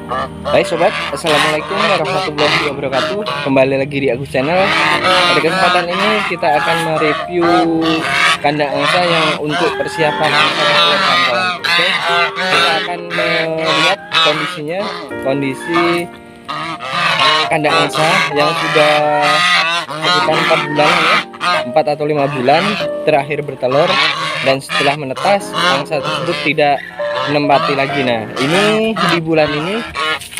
Hai sobat, assalamualaikum warahmatullahi wabarakatuh. Kembali lagi di Agus Channel. Pada kesempatan ini kita akan mereview kandang angsa yang untuk persiapan angsa bertelur, kawan-kawan. Oke, kita akan melihat kondisinya, kondisi kandang angsa yang sudah sekitar 4 bulan ya, 4 atau 5 bulan terakhir bertelur, dan setelah menetas angsa tersebut tidak menempati lagi. Nah, ini di bulan ini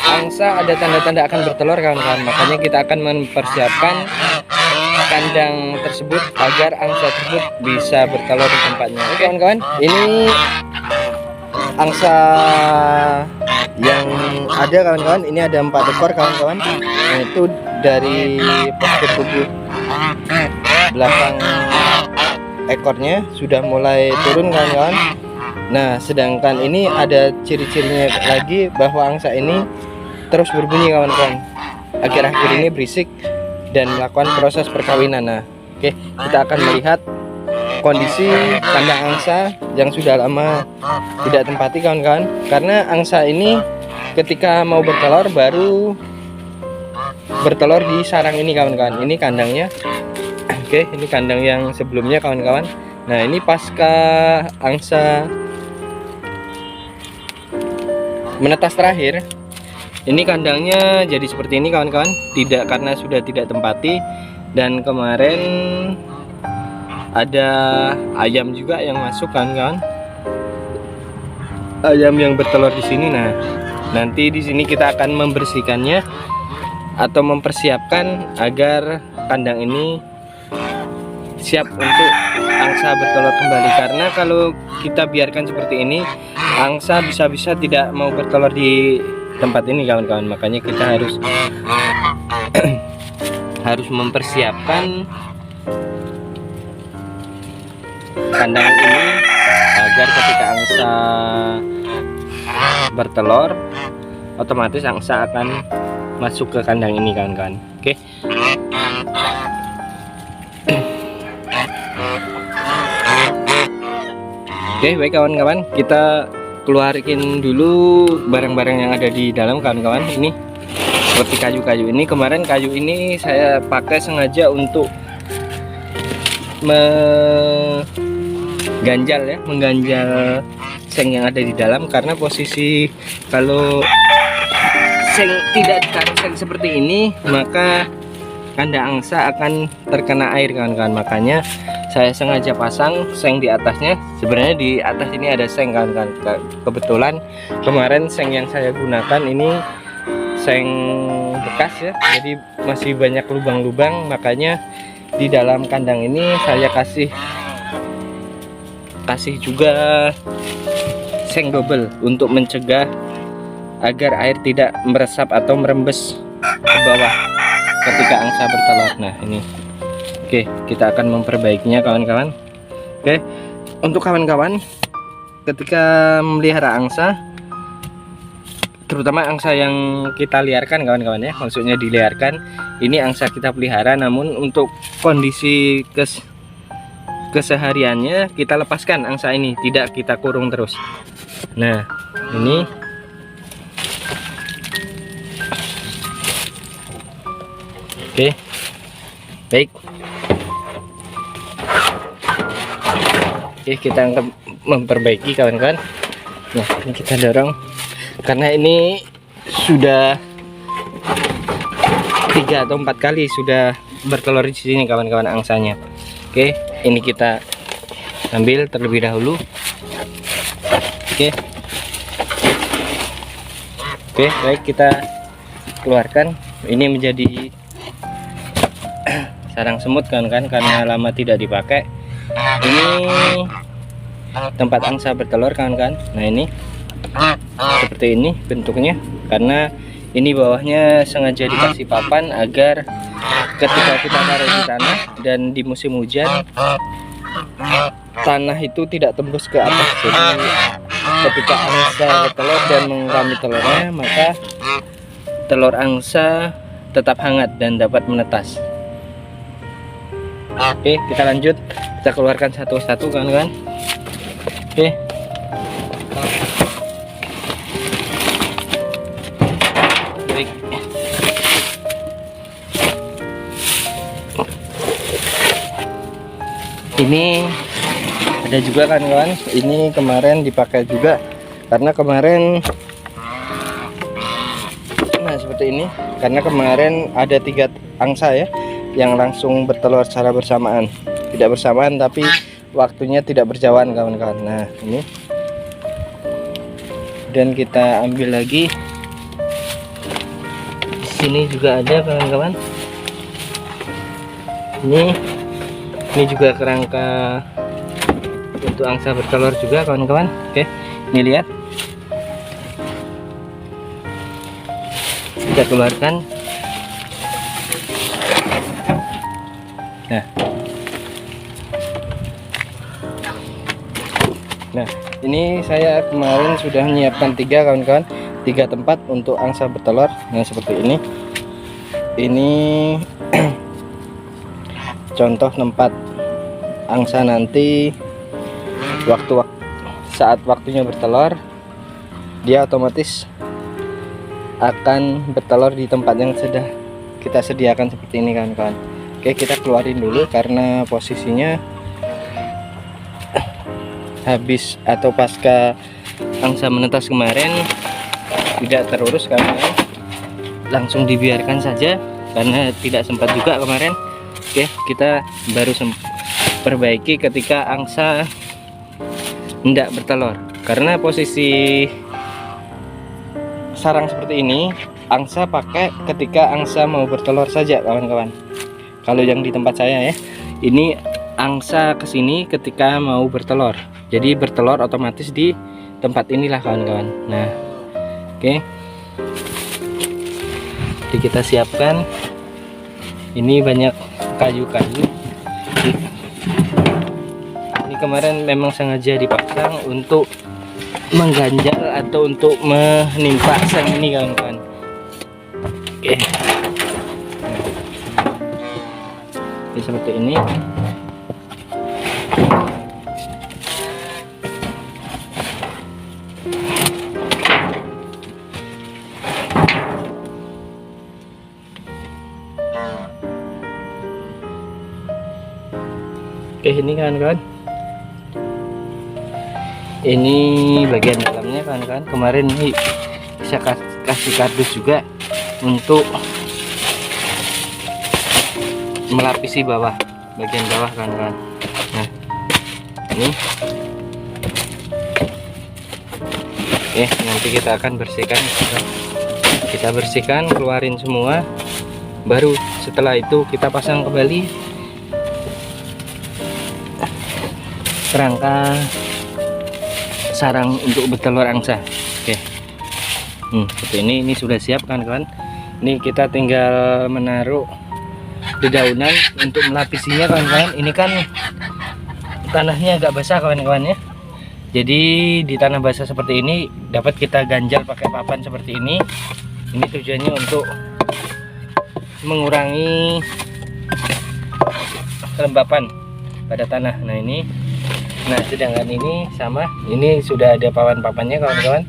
angsa ada tanda-tanda akan bertelur, kawan-kawan. Makanya kita akan mempersiapkan kandang tersebut agar angsa tersebut bisa bertelur di tempatnya. Oke, kawan-kawan, ini angsa yang ada, kawan-kawan. Ini ada 4 ekor, kawan-kawan. Nah, itu dari postur tubuh belakang ekornya sudah mulai turun, kawan-kawan. Nah, sedangkan ini ada ciri-cirinya lagi bahwa angsa ini terus berbunyi, kawan-kawan. Akhir-akhir ini berisik dan melakukan proses perkawinan. Nah, oke, kita akan melihat kondisi kandang angsa yang sudah lama tidak tempati, kawan-kawan. Karena angsa ini ketika mau bertelur baru bertelur di sarang ini, kawan-kawan. Ini kandangnya. Oke, ini kandang yang sebelumnya, kawan-kawan. Nah, ini pasca angsa menetas terakhir, ini kandangnya jadi seperti ini, kawan-kawan. Tidak, karena sudah tidak tempati. Dan kemarin ada ayam juga yang masuk, kawan-kawan. Ayam yang bertelur di sini. Nah, nanti di sini kita akan membersihkannya atau mempersiapkan agar kandang ini siap untuk angsa bertelur kembali. Karena kalau kita biarkan seperti ini, angsa bisa-bisa tidak mau bertelur di tempat ini, kawan-kawan. Makanya kita harus harus mempersiapkan kandang ini agar ketika angsa bertelur, otomatis angsa akan masuk ke kandang ini, kawan-kawan. Oke. Oke, baik, kawan-kawan, kita keluarin dulu barang-barang yang ada di dalam, kawan-kawan. Ini seperti kayu-kayu ini. Kemarin kayu ini saya pakai sengaja untuk mengganjal seng yang ada di dalam. Karena posisi kalau seng tidak ditaruh seng seperti ini, maka kandang angsa akan terkena air, kawan-kawan. Makanya saya sengaja pasang seng di atasnya. Sebenarnya di atas ini ada seng, kawan-kawan. Kebetulan kemarin seng yang saya gunakan ini seng bekas ya, jadi masih banyak lubang-lubang. Makanya di dalam kandang ini saya kasih juga seng double untuk mencegah agar air tidak meresap atau merembes ke bawah ketika angsa bertelur. Nah, ini oke, kita akan memperbaikinya, kawan-kawan. Oke, untuk kawan-kawan ketika memelihara angsa, terutama angsa yang kita liarkan, kawan-kawan ya, maksudnya diliarkan, ini angsa kita pelihara, namun untuk kondisi kesehariannya kita lepaskan angsa ini, tidak kita kurung terus. Nah, ini oke, baik. Oke, kita memperbaiki, kawan-kawan. Nah, ini kita dorong karena ini sudah 3 atau 4 kali sudah bertelur di sini, kawan-kawan, angsanya. Oke, ini kita ambil terlebih dahulu. Oke, baik, kita keluarkan. Ini menjadi sarang semut, kawan-kawan, karena lama tidak dipakai. Ini tempat angsa bertelur, kawan-kawan. Nah, ini seperti ini bentuknya, karena ini bawahnya sengaja dikasih papan agar ketika kita taruh di tanah dan di musim hujan, tanah itu tidak tembus ke atas. Jadi ketika angsa bertelur dan mengerami telurnya, maka telur angsa tetap hangat dan dapat menetas. Oke, kita lanjut, kita keluarkan satu-satu, kawan-kawan. Oke, tarik. Ini ada juga kan kawan, ini kemarin dipakai juga karena kemarin, nah seperti ini, karena kemarin ada 3 angsa ya yang langsung bertelur secara bersamaan, tidak bersamaan tapi waktunya tidak berjauhan kawan-kawan. Nah ini, dan kita ambil lagi di sini juga ada kawan-kawan. Ini juga kerangka untuk angsa bertelur juga kawan-kawan. Oke, ini lihat, kita keluarkan. Nah ini saya kemarin sudah menyiapkan 3 kawan-kawan, 3 tempat untuk angsa bertelur. Nah seperti ini contoh tempat angsa nanti saat waktunya bertelur, dia otomatis akan bertelur di tempat yang sudah kita sediakan seperti ini kawan-kawan. Oke, kita keluarin dulu karena posisinya habis atau pasca angsa menetas kemarin tidak terurus kawan-kawan, langsung dibiarkan saja karena tidak sempat juga kemarin. Oke, kita baru perbaiki ketika angsa tidak bertelur, karena posisi sarang seperti ini angsa pakai ketika angsa mau bertelur saja kawan-kawan. Kalau yang di tempat saya ya, ini angsa kesini ketika mau bertelur, jadi bertelur otomatis di tempat inilah kawan-kawan. Nah oke, jadi kita siapkan. Ini banyak kayu-kayu, ini kemarin memang sengaja dipasang untuk mengganjal atau untuk menimpa sang ini kawan-kawan. Oke, ini seperti ini. Oke, ini kawan-kawan, ini bagian dalamnya kawan-kawan. Kemarin ini bisa kasih kardus juga untuk melapisi bagian bawah kawan-kawan. Nah ini, oke, nanti kita akan bersihkan. Kita bersihkan, keluarin semua, baru setelah itu kita pasang kembali kerangka sarang untuk bertelur angsa. Oke, seperti ini sudah siap kan kawan. Ini kita tinggal menaruh dedaunan untuk melapisinya kawan-kawan. Ini kan tanahnya agak basah kawan-kawan ya, jadi di tanah basah seperti ini dapat kita ganjal pakai papan seperti ini. Ini tujuannya untuk mengurangi kelembapan pada tanah. Nah ini, nah sedangkan ini sama, ini sudah ada papan-papannya kawan-kawan.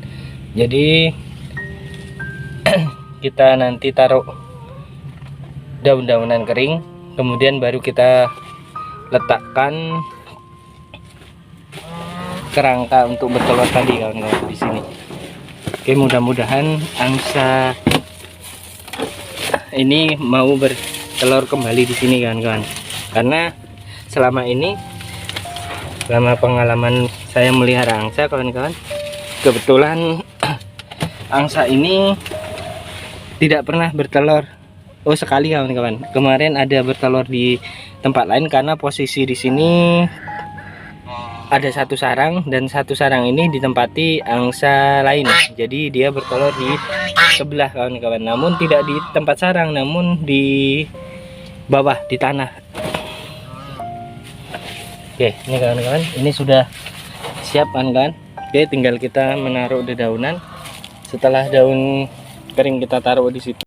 Jadi kita nanti taruh daun-daunan kering, kemudian baru kita letakkan kerangka untuk bertelur tadi kawan-kawan di sini. Oke, mudah-mudahan angsa ini mau bertelur kembali di sini kawan-kawan. Karena selama ini, selama pengalaman saya melihara angsa kawan-kawan, kebetulan angsa ini tidak pernah bertelur. Oh, sekali kawan-kawan. Kemarin ada bertelur di tempat lain karena posisi di sini ada satu sarang, dan satu sarang ini ditempati angsa lain. Jadi dia bertelur di sebelah kawan-kawan. Namun tidak di tempat sarang, namun di bawah di tanah. Oke, ini kawan-kawan, ini sudah siap kawan-kawan. Oke, tinggal kita menaruh dedaunan. Setelah daun kering kita taruh di situ.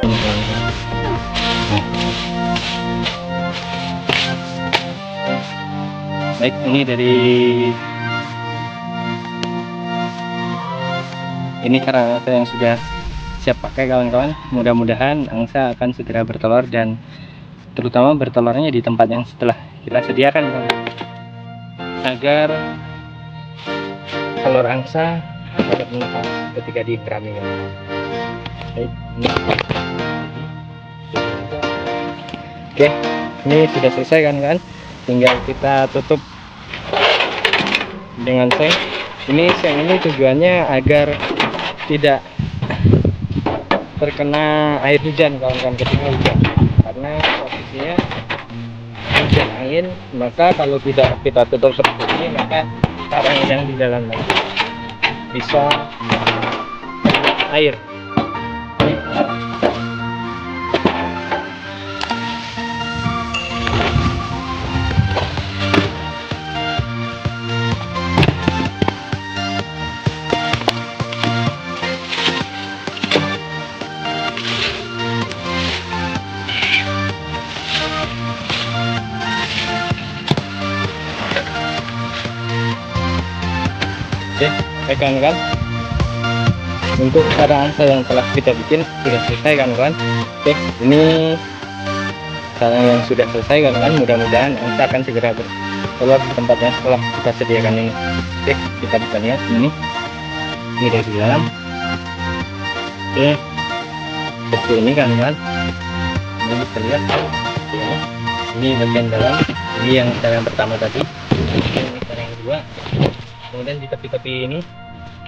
ini kawan-kawan. Nah. Baik, ini dari ini karena angsa yang sudah siap pakai kawan-kawan. Mudah-mudahan angsa akan segera bertelur, dan terutama bertelurnya di tempat yang setelah kita sediakan kawan, agar telur angsa dapat menetas ketika dikerami kawan. Baik, ini. Oke, ini sudah selesai kan, tinggal kita tutup dengan seng. Ini seng ini tujuannya agar tidak terkena air hujan kawan-kawan ketika hujan, karena posisinya hujan angin, maka kalau tidak kita tutup seperti ini, maka sarang yang di dalam lagi bisa air. Oke, kawan-kawan, untuk sarang angsa yang telah kita bikin sudah selesai kawan-kawan. Oke, ini sarang yang sudah selesai kawan-kawan. Mudah-mudahan angsa akan segera bertelur di tempat yang telah kita sediakan ini. Oke, kita bisa lihat ini dari dalam. Oke, seperti ini kawan-kawan. Ini bisa lihat ya. Ini bagian dalam, ini yang sarang yang pertama tadi, ini sarang yang kedua. Kemudian di tepi-tepi ini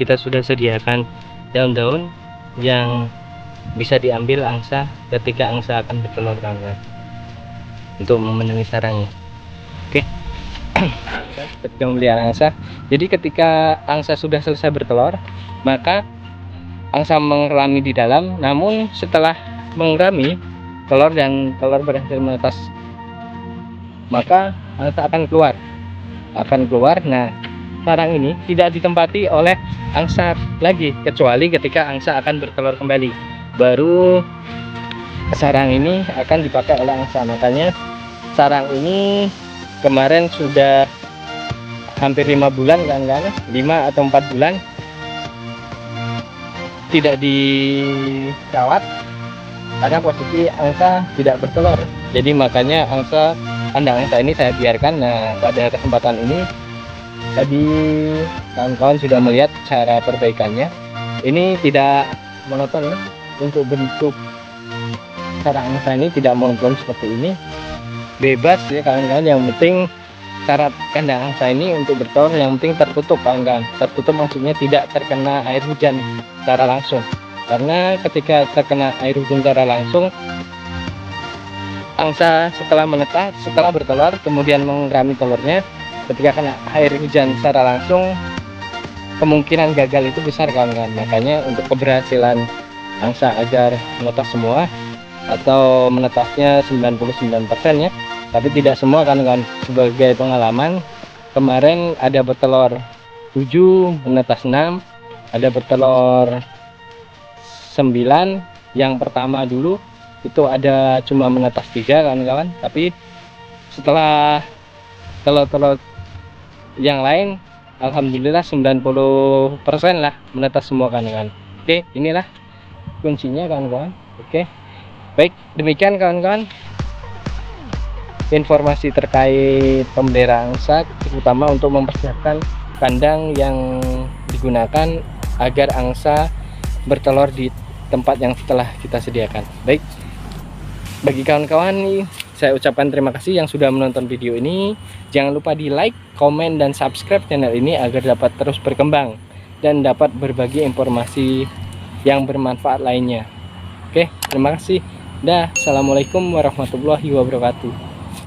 kita sudah sediakan daun-daun yang bisa diambil angsa ketika angsa akan bertelur kawan-kawan, untuk memenuhi sarangnya. Oke. Ketika memelihara angsa, jadi ketika angsa sudah selesai bertelur, maka angsa mengerami di dalam. Namun setelah mengerami telur dan telur berhasil menetas, maka angsa akan keluar. Nah, sarang ini tidak ditempati oleh angsa lagi, kecuali ketika angsa akan bertelur kembali, baru sarang ini akan dipakai oleh angsa. Makanya sarang ini kemarin sudah hampir 5 bulan kan, 5 atau 4 bulan tidak dirawat karena posisi angsa tidak bertelur. Jadi makanya kandang angsa ini saya biarkan. Nah, pada kesempatan ini tadi kawan-kawan sudah melihat cara perbaikannya. Ini tidak monoton ya. Untuk bentuk sarang angsa ini tidak monoton seperti ini, bebas ya kawan-kawan. Yang penting syarat kandang angsa ini untuk bertelur yang penting tertutup kawan-kawan. Tertutup maksudnya tidak terkena air hujan secara langsung, karena ketika terkena air hujan secara langsung, angsa setelah menetas, setelah bertelur kemudian mengerami telurnya, ketika kena air hujan secara langsung, kemungkinan gagal itu besar kawan-kawan. Makanya untuk keberhasilan angsa agar menetas semua, atau menetasnya 99% ya, tapi tidak semua kawan-kawan. Sebagai pengalaman, kemarin ada bertelur 7, menetas 6, ada bertelur 9. Yang pertama dulu itu ada cuma menetas 3 kawan-kawan, tapi setelah telur-telur yang lain alhamdulillah 90% lah menetas semua kawan-kawan. Oke, inilah kuncinya kawan-kawan. Oke, baik, demikian kawan-kawan informasi terkait pemeliharaan angsa, terutama untuk mempersiapkan kandang yang digunakan agar angsa bertelur di tempat yang setelah kita sediakan. Baik, bagi kawan-kawan nih, saya ucapkan terima kasih yang sudah menonton video ini. Jangan lupa di like, komen, dan subscribe channel ini agar dapat terus berkembang dan dapat berbagi informasi yang bermanfaat lainnya. Oke, terima kasih. Dah, assalamualaikum warahmatullahi wabarakatuh.